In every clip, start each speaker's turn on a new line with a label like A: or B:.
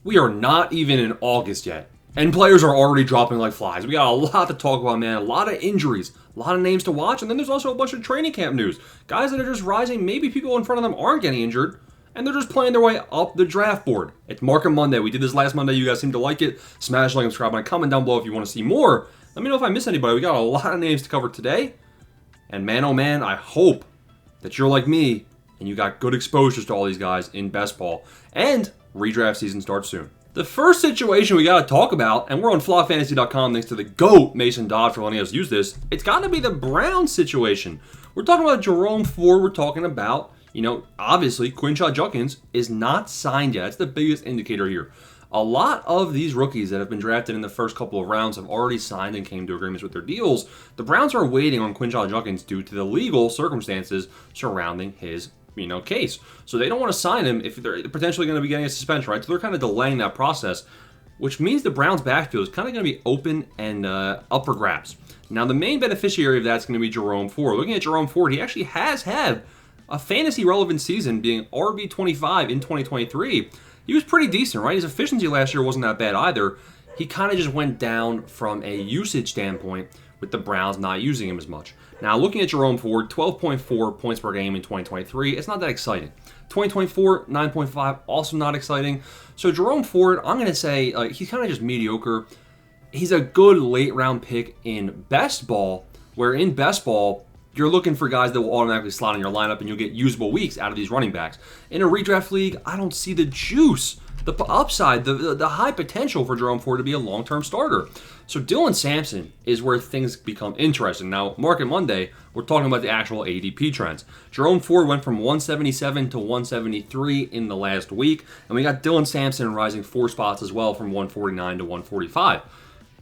A: We are not even in August yet, and players are already dropping like flies. We got a lot to talk about, man. A lot of injuries, a lot of names to watch, and then there's also a bunch of training camp news. Guys that are just rising, maybe people in front of them aren't getting injured, and they're just playing their way up the draft board. It's Market Monday. We did this last Monday. You guys seem to like it. Smash like and subscribe and comment down below if you want to see more. Let me know if I miss anybody. We got a lot of names to cover today, and man, oh man, I hope that you're like me and you got good exposures to all these guys in best ball. And redraft season starts soon. The first situation we got to talk about, and we're on flopfantasy.com thanks to the GOAT Mason Dodd for letting us use this, it's got to be the Browns situation. We're talking about Jerome Ford. We're talking about, obviously Quinshon Judkins is not signed yet. That's the biggest indicator here. A lot of these rookies that have been drafted in the first couple of rounds have already signed and came to agreements with their deals. The Browns are waiting on Quinshon Judkins due to the legal circumstances surrounding his case. So they don't want to sign him if they're potentially going to be getting a suspension, right? So they're kind of delaying that process, which means the Browns' backfield is kind of going to be open and up for grabs. Now, the main beneficiary of that is going to be Jerome Ford. Looking at Jerome Ford, he actually has had a fantasy-relevant season, being RB25 in 2023. He was pretty decent, right? His efficiency last year wasn't that bad either. He kind of just went down from a usage standpoint with the Browns not using him as much. Now, looking at Jerome Ford, 12.4 points per game in 2023, it's not that exciting. 2024, 9.5, also not exciting. So Jerome Ford, I'm going to say he's kind of just mediocre. He's a good late-round pick in best ball, where in best ball, you're looking for guys that will automatically slot in your lineup and you'll get usable weeks out of these running backs. In a redraft league, I don't see the juice, the upside, the high potential for Jerome Ford to be a long-term starter. So Dylan Sampson is where things become interesting. Now, Market Monday, we're talking about the actual ADP trends. Jerome Ford went from 177 to 173 in the last week, and we got Dylan Sampson rising 4 spots as well from 149 to 145.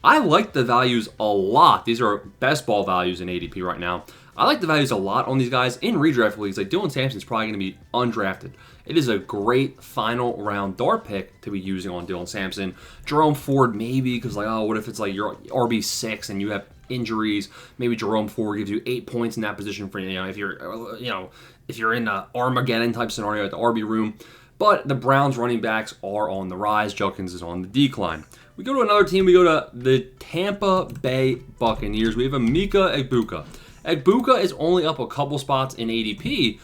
A: I like the values a lot. These are best ball values in ADP right now. I like the values a lot on these guys in redraft leagues. Like Dylan Sampson's probably going to be undrafted. It is a great final round dart pick to be using on Dylan Sampson. Jerome Ford maybe, because what if it's like your RB6 and you have injuries? Maybe Jerome Ford gives you 8 points in that position for if you're in a Armageddon type scenario at the RB room. But the Browns running backs are on the rise. Judkins is on the decline. We go to another team. We go to the Tampa Bay Buccaneers. We have Emeka Egbuka. Egbuka is only up a couple spots in ADP.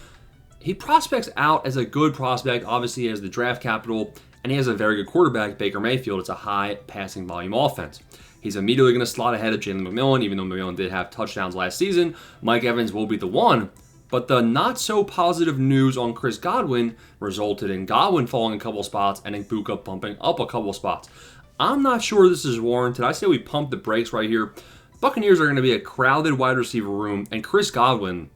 A: He prospects out as a good prospect. Obviously, he has the draft capital, and he has a very good quarterback, Baker Mayfield. It's a high passing volume offense. He's immediately going to slot ahead of Jalen McMillan, even though McMillan did have touchdowns last season. Mike Evans will be the one. But the not-so-positive news on Chris Godwin resulted in Godwin falling a couple spots and Egbuka bumping up a couple spots. I'm not sure this is warranted. I say we pump the brakes right here. Buccaneers are going to be a crowded wide receiver room, and Chris Godwin,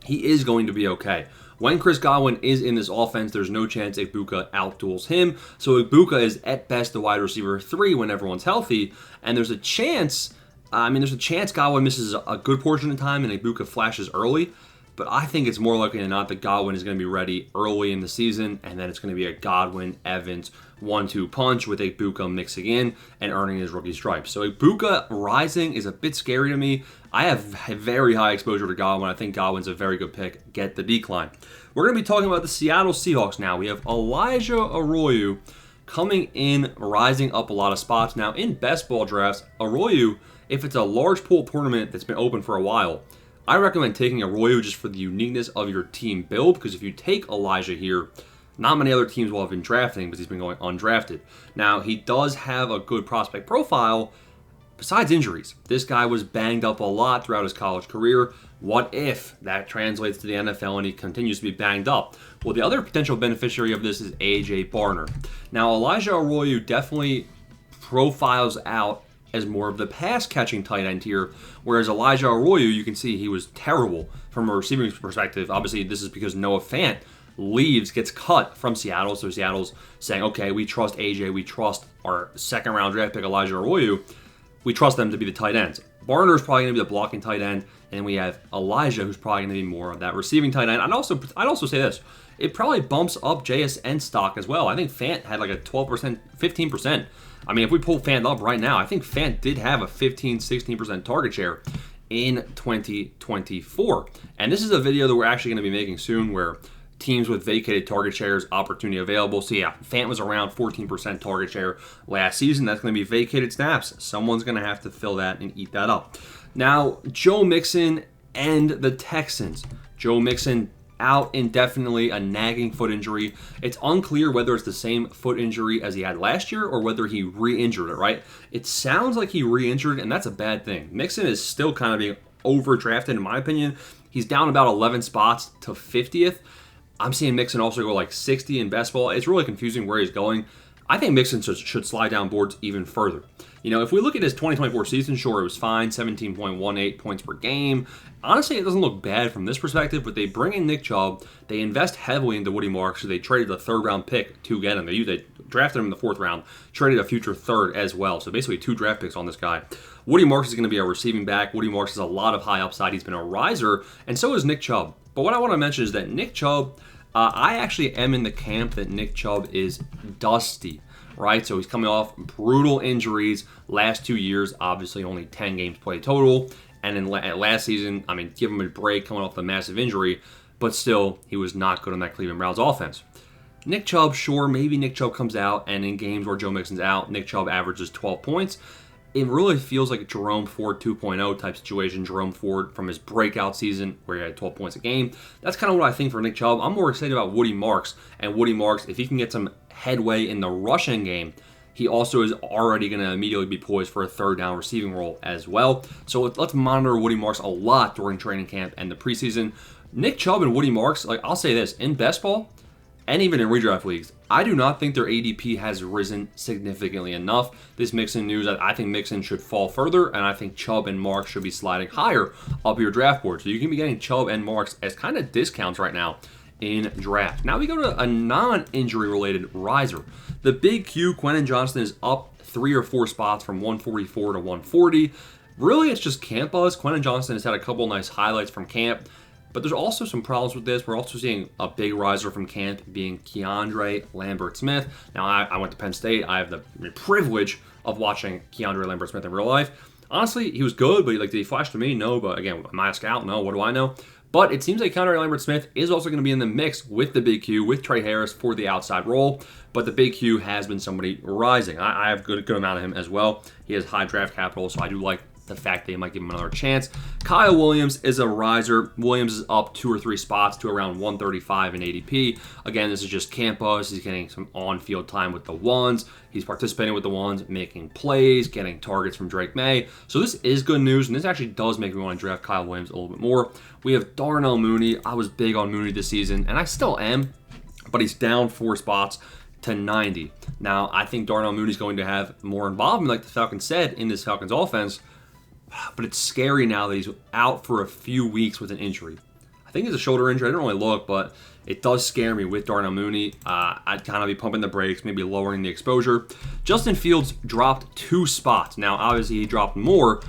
A: he is going to be okay. When Chris Godwin is in this offense, there's no chance Egbuka outduels him. So Egbuka is at best the wide receiver 3 when everyone's healthy, and there's a chance Godwin misses a good portion of time and Egbuka flashes early. But I think it's more likely than not that Godwin is going to be ready early in the season, and then it's going to be a Godwin-Evans 1-2 punch with Egbuka mixing in and earning his rookie stripes. So Egbuka rising is a bit scary to me. I have a very high exposure to Godwin. I think Godwin's a very good pick. Get the decline. We're going to be talking about the Seattle Seahawks now. We have Elijah Arroyo coming in, rising up a lot of spots. Now, in best ball drafts, Arroyo, if it's a large pool tournament that's been open for a while, I recommend taking Arroyo just for the uniqueness of your team build, because if you take Elijah here, not many other teams will have been drafting because he's been going undrafted. Now, he does have a good prospect profile besides injuries. This guy was banged up a lot throughout his college career. What if that translates to the NFL and he continues to be banged up? Well, the other potential beneficiary of this is A.J. Barner. Now, Elijah Arroyo definitely profiles out as more of the pass-catching tight end here, whereas Elijah Arroyo, you can see he was terrible from a receiving perspective. Obviously, this is because Noah Fant gets cut from Seattle, so Seattle's saying, okay, we trust AJ, we trust our second-round draft pick, Elijah Arroyo, we trust them to be the tight ends. Barner is probably going to be the blocking tight end, and then we have Elijah, who's probably going to be more of that receiving tight end. I'd also say this, it probably bumps up JSN stock as well. I think Fant had like a 12%, 15%. I mean, if we pull Fant up right now, I think Fant did have a 15, 16% target share in 2024. And this is a video that we're actually going to be making soon where teams with vacated target shares opportunity available. So yeah, Fant was around 14% target share last season. That's going to be vacated snaps. Someone's going to have to fill that and eat that up. Now, Joe Mixon and the Texans. Joe Mixon out indefinitely, a nagging foot injury. It's unclear whether it's the same foot injury as he had last year or whether he re-injured it, right? It sounds like he re-injured, and that's a bad thing. Mixon is still kind of being overdrafted, in my opinion. He's down about 11 spots to 50th. I'm seeing Mixon also go like 60 in best ball. It's really confusing where he's going. I think Mixon should slide down boards even further. You know, if we look at his 2024 season, sure, it was fine, 17.18 points per game. Honestly, it doesn't look bad from this perspective, but they bring in Nick Chubb. They invest heavily into Woody Marks, so they traded a third-round pick to get him. They drafted him in the fourth round, traded a future third as well. So basically 2 draft picks on this guy. Woody Marks is going to be a receiving back. Woody Marks has a lot of high upside. He's been a riser, and so is Nick Chubb. But what I want to mention is that Nick Chubb, I actually am in the camp that Nick Chubb is dusty. Right, so he's coming off brutal injuries last 2 years, obviously only 10 games played total. And in last season, I mean, give him a break coming off the massive injury, but still, he was not good on that Cleveland Browns offense. Nick Chubb, sure, maybe Nick Chubb comes out, and in games where Joe Mixon's out, Nick Chubb averages 12 points. It really feels like a Jerome Ford 2.0 type situation. Jerome Ford from his breakout season where he had 12 points a game. That's kind of what I think for Nick Chubb. I'm more excited about Woody Marks. And Woody Marks, if he can get some headway in the rushing game, he also is already going to immediately be poised for a third down receiving role as well. So let's monitor Woody Marks a lot during training camp and the preseason. Nick Chubb and Woody Marks, like I'll say this, in best ball, and even in redraft leagues, I do not think their ADP has risen significantly enough. This Mixon news, I think Mixon should fall further, and I think Chubb and Marks should be sliding higher up your draft board. So you can be getting Chubb and Marks as kind of discounts right now in draft. Now we go to a non-injury related riser. The big Q, Quentin Johnston, is up 3 or 4 spots from 144 to 140. Really, it's just camp buzz. Quentin Johnston has had a couple nice highlights from camp. But there's also some problems with this. We're also seeing a big riser from camp being Keandre Lambert-Smith. Now, I went to Penn State. I have the privilege of watching Keandre Lambert-Smith in real life. Honestly, he was good, but did he flash to me? No, but again, am I a scout? No, what do I know? But it seems like Keandre Lambert-Smith is also going to be in the mix with the big Q, with Trey Harris for the outside role. But the big Q has been somebody rising. I have a good amount of him as well. He has high draft capital, so I do like the fact they might give him another chance. Kyle Williams is a riser. Williams is up 2 or 3 spots to around 135 in ADP. Again, this is just camp buzz. He's getting some on-field time with the ones. He's participating with the ones, making plays, getting targets from Drake May. So this is good news, and this actually does make me want to draft Kyle Williams a little bit more. We have Darnell Mooney. I was big on Mooney this season, and I still am, but he's down 4 spots to 90. Now, I think Darnell Mooney's going to have more involvement, like the Falcons said, in this Falcons offense. But it's scary now that he's out for a few weeks with an injury. I think it's a shoulder injury. I didn't really look, but it does scare me with Darnell Mooney. I'd kind of be pumping the brakes, maybe lowering the exposure. Justin Fields dropped 2 spots. Now, obviously, he dropped more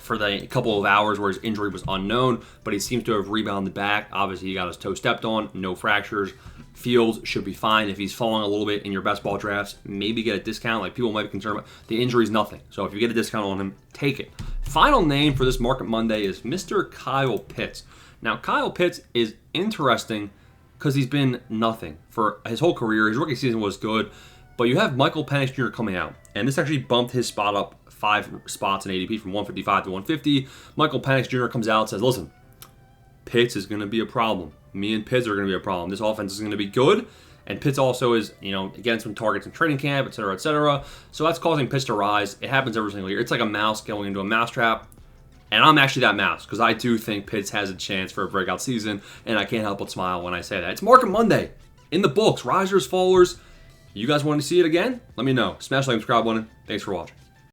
A: for the couple of hours where his injury was unknown, but he seems to have rebounded back. Obviously, he got his toe stepped on, no fractures. Fields should be fine. If he's falling a little bit in your best ball drafts, maybe get a discount. Like people might be concerned about the injury is nothing. So if you get a discount on him, take it. Final name for this Market Monday is Mr. Kyle Pitts. Now, Kyle Pitts is interesting because he's been nothing for his whole career. His rookie season was good, but you have Michael Penix Jr. coming out, and this actually bumped his spot up 5 spots in ADP from 155 to 150. Michael Penix Jr. comes out and says, listen, Pitts is going to be a problem. Me and Pitts are going to be a problem. This offense is going to be good. And Pitts also is, getting some targets in training camp, et cetera, et cetera. So that's causing Pitts to rise. It happens every single year. It's like a mouse going into a mousetrap. And I'm actually that mouse because I do think Pitts has a chance for a breakout season. And I can't help but smile when I say that. It's Market Monday in the books. Risers, fallers. You guys want to see it again? Let me know. Smash the like, subscribe button. Thanks for watching.